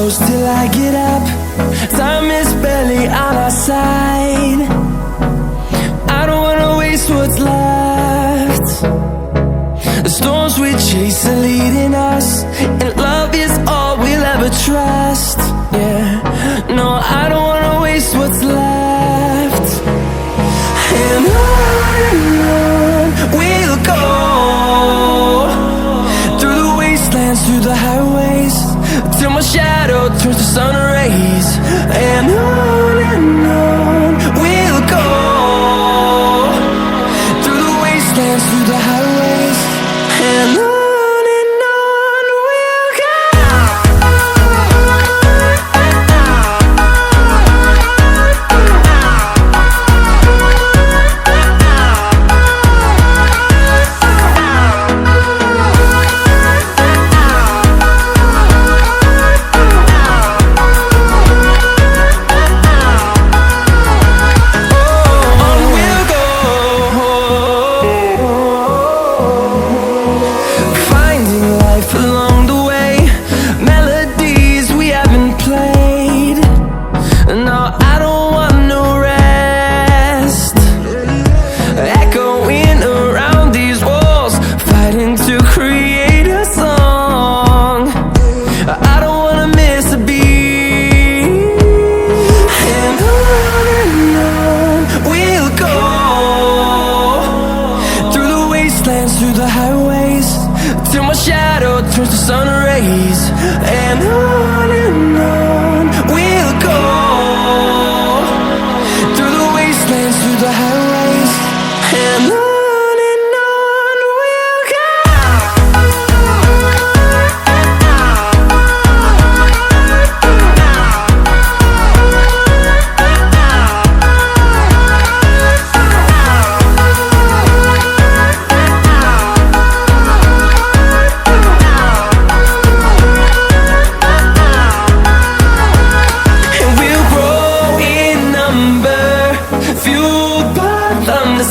close till I get up. Time is barely on our side. I don't wanna waste what's left. The storms we chase are leading us, and love is all we'll ever trust. Yeah, no, I don't wanna waste what's left. And on we'll go, through the wastelands, through the highways, till my shadow turns to sun rays. And on we'll go, through the wastelands, through the highways, and on we'll go. Through the highways, till my shadow turns to sun rays. And on we'll go, through the wastelands, through the highways, and on we'll go.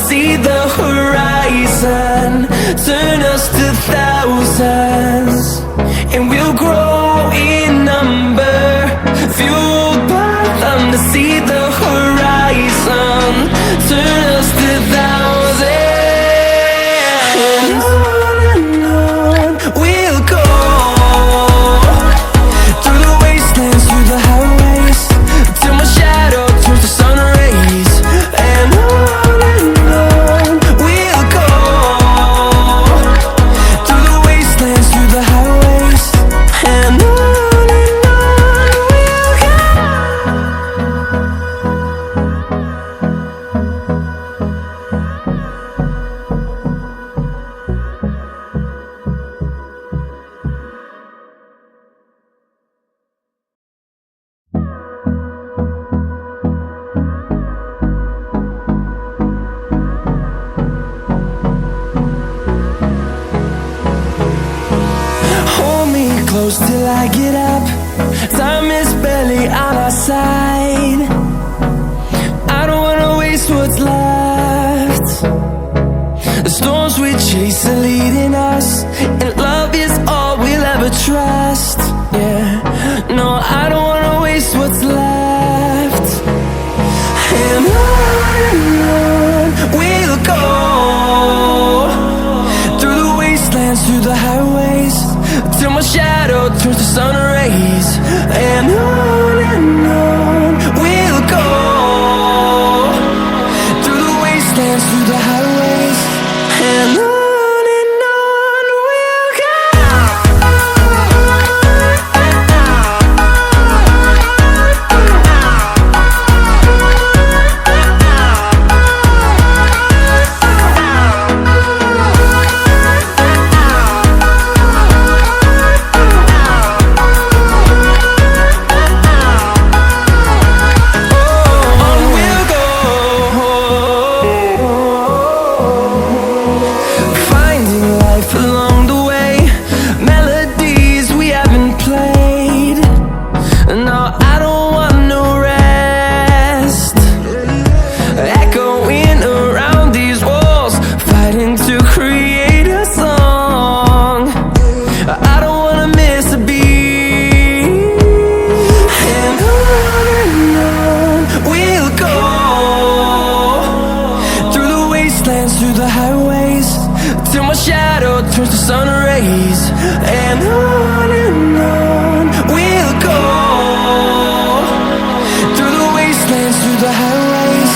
See the horizon turn us to thousands, and we'll grow in number, fueled by them to see the horizon turn us to thousands. And on we'll go, through the wastelands, through the highways, till my shadow turns to sun rays. And close till I get up. Time is barely on our side. I don't wanna waste what's left. The storms we chase are leading us, and love is all we'll ever trust. Yeah, no, I don't wanna waste what's left. And on we'll go, through the wastelands, through the highways, till my shadow turns to sun rays. And on we'll go, through the wastelands, through the highways, and on we'll go. turns to sun rays, and on we'll go, through the wastelands, through the highways,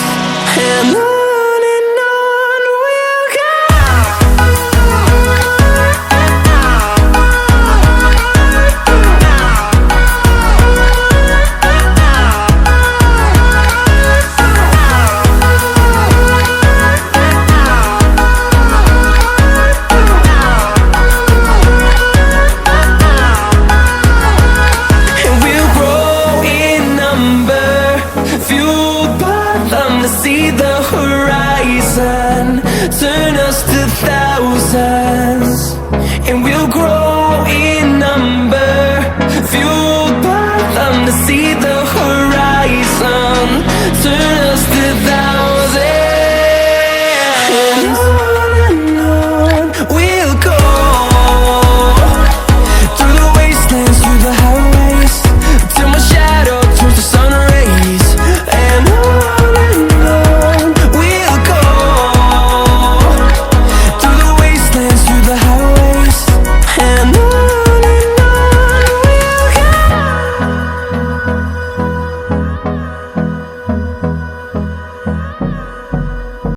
and on we'll go. See the horizon.